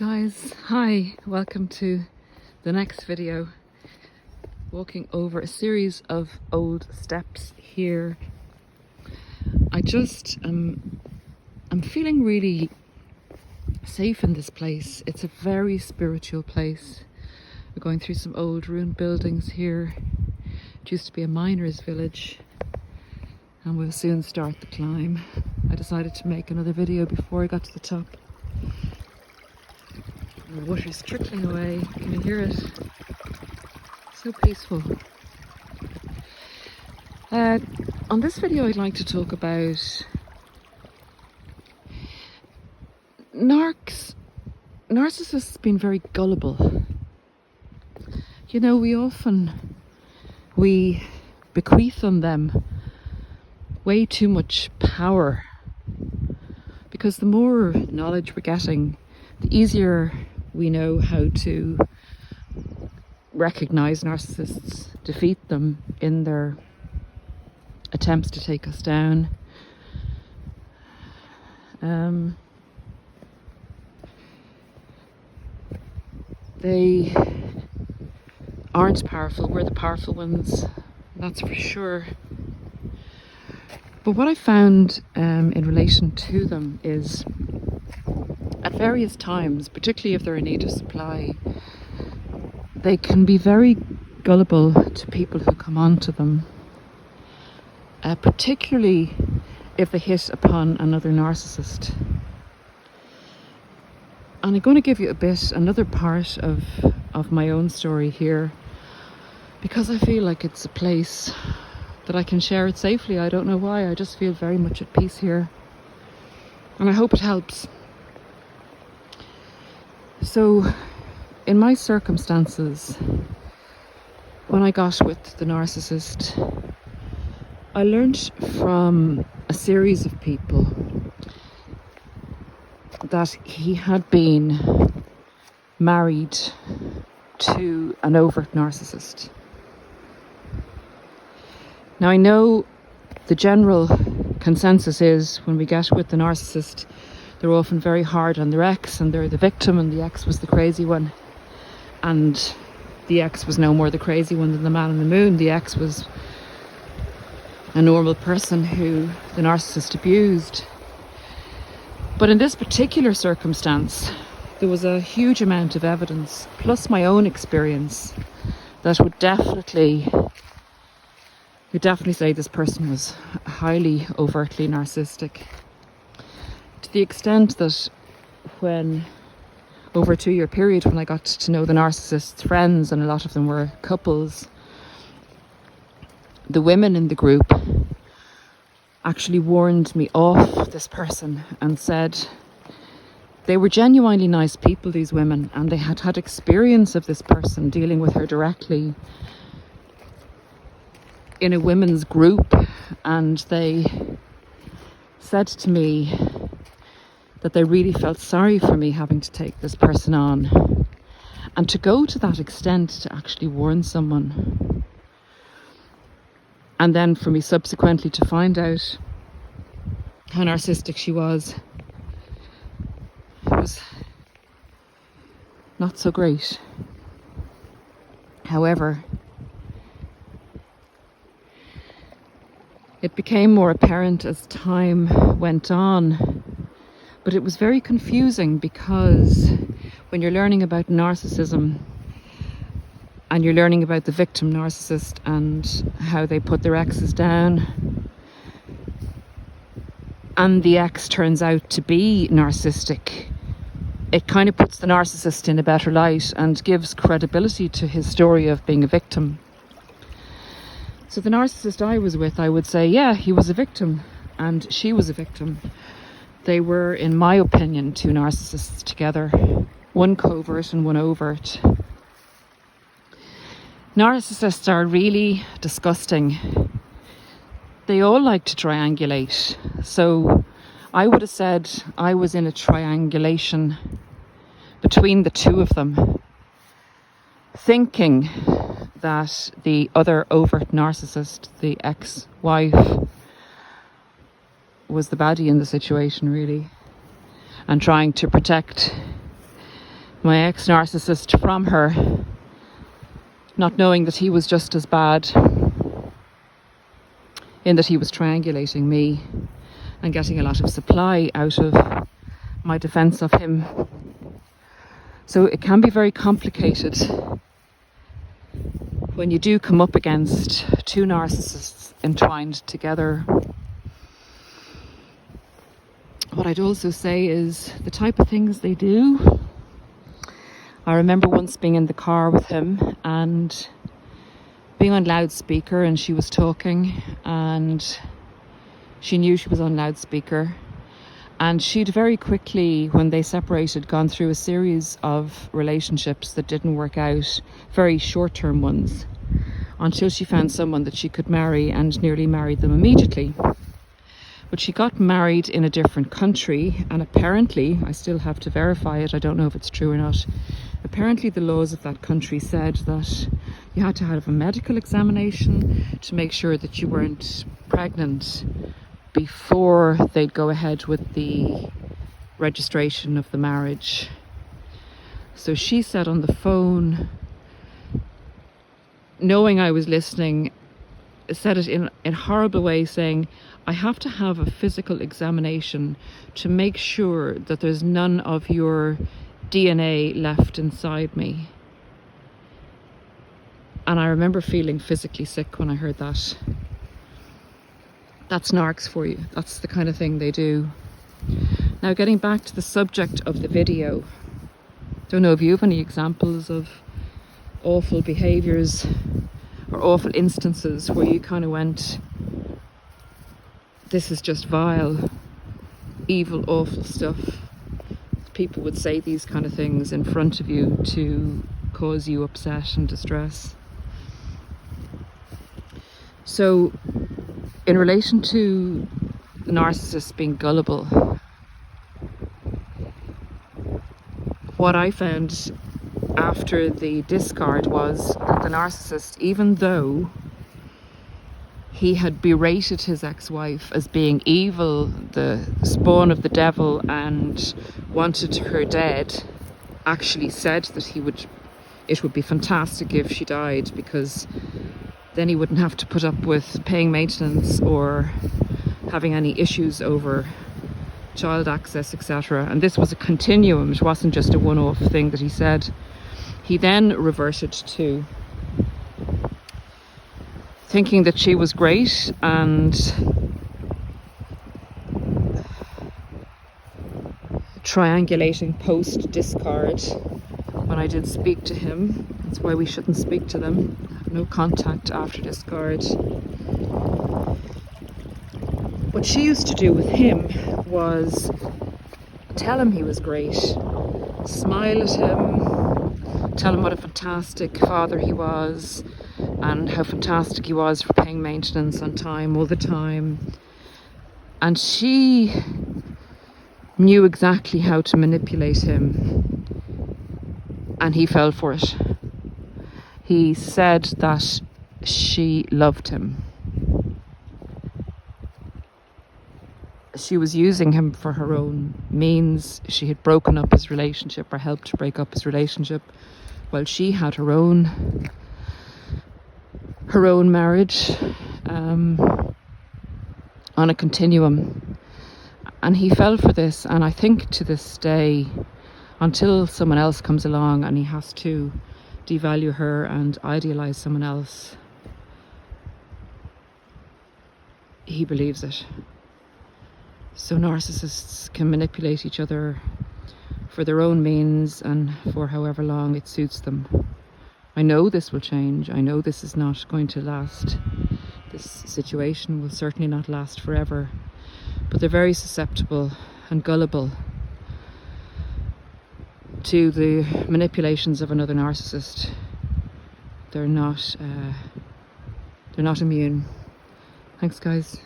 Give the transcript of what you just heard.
guys, hi, welcome to the next video. Walking over a series of old steps here. I'm feeling really safe in this place. It's a very spiritual place. We're going through some old ruined buildings here. It used to be a miner's village, and we'll soon start the climb. I decided to make another video before I got to the top. The water's trickling away. Can you hear it? So peaceful. On this video I'd like to talk about narcissists being very gullible. You know, we bequeath on them way too much power, because the more knowledge we're getting, the easier we know how to recognize narcissists, defeat them in their attempts to take us down. They aren't powerful. We're the powerful ones, that's for sure. But what I found in relation to them is, at various times, particularly if they're in need of supply, they can be very gullible to people who come on to them, particularly if they hit upon another narcissist. And I'm going to give you another part of my own story here, because I feel like it's a place that I can share it safely. I don't know why, I just feel very much at peace here, and I hope it helps. So, in my circumstances, when I got with the narcissist, I learned from a series of people that he had been married to an overt narcissist. Now, I know the general consensus is, when we get with the narcissist, they're often very hard on their ex, and they're the victim, and the ex was the crazy one. And the ex was no more the crazy one than the man on the moon. The ex was a normal person who the narcissist abused. But in this particular circumstance, there was a huge amount of evidence, plus my own experience, that would definitely say this person was highly overtly narcissistic. To the extent that when, over a 2-year period, when I got to know the narcissist's friends, and a lot of them were couples, the women in the group actually warned me off this person and said they were genuinely nice people, these women, and they had had experience of this person, dealing with her directly in a women's group, and they said to me that they really felt sorry for me having to take this person on, and to go to that extent to actually warn someone, and then for me subsequently to find out how narcissistic she was. It was not so great. However, it became more apparent as time went on. But it was very confusing, because when you're learning about narcissism, and you're learning about the victim narcissist and how they put their exes down, and the ex turns out to be narcissistic, it kind of puts the narcissist in a better light and gives credibility to his story of being a victim. So the narcissist I was with, I would say, yeah, he was a victim and she was a victim. They were, in my opinion, two narcissists together, one covert and one overt. Narcissists are really disgusting. They all like to triangulate. So I would have said I was in a triangulation between the two of them, thinking that the other overt narcissist, the ex-wife, was the baddie in the situation, really, and trying to protect my ex-narcissist from her, not knowing that he was just as bad, in that he was triangulating me and getting a lot of supply out of my defense of him. So it can be very complicated when you do come up against two narcissists entwined together. What I'd also say is the type of things they do. I remember once being in the car with him and being on loudspeaker, and she was talking and she knew she was on loudspeaker, and she'd very quickly, when they separated, gone through a series of relationships that didn't work out, very short-term ones, until she found someone that she could marry and nearly married them immediately. But she got married in a different country, and apparently, I still have to verify it, I don't know if it's true or not, apparently the laws of that country said that you had to have a medical examination to make sure that you weren't pregnant before they'd go ahead with the registration of the marriage. So she said on the phone, knowing I was listening, said it in a horrible way, saying, I have to have a physical examination to make sure that there's none of your DNA left inside me. And I remember feeling physically sick when I heard that. That's narcs for you. That's the kind of thing they do. Now, getting back to the subject of the video, don't know if you have any examples of awful behaviours or awful instances where you kind of went, this is just vile, evil, awful stuff. People would say these kind of things in front of you to cause you upset and distress. So, in relation to narcissists being gullible, what I found after the discard was that the narcissist, even though he had berated his ex-wife as being evil, the spawn of the devil, and wanted her dead, actually said that it would be fantastic if she died, because then he wouldn't have to put up with paying maintenance or having any issues over child access, etc. And this was a continuum. It wasn't just a one-off thing that he said. He then reverted to thinking that she was great and triangulating post-discard when I did speak to him. That's why we shouldn't speak to them. Have no contact after discard. What she used to do with him was tell him he was great, smile at him, tell him what a fantastic father he was and how fantastic he was for paying maintenance on time all the time. And she knew exactly how to manipulate him, and he fell for it. He said that she loved him. She was using him for her own means. She had broken up his relationship, or helped to break up his relationship, while she had her own marriage on a continuum. And he fell for this, and I think to this day, until someone else comes along and he has to devalue her and idealize someone else, he believes it. So narcissists can manipulate each other for their own means and for however long it suits them. I know this will change. I know this is not going to last. This situation will certainly not last forever. But they're very susceptible and gullible to the manipulations of another narcissist. They're not immune. Thanks, guys.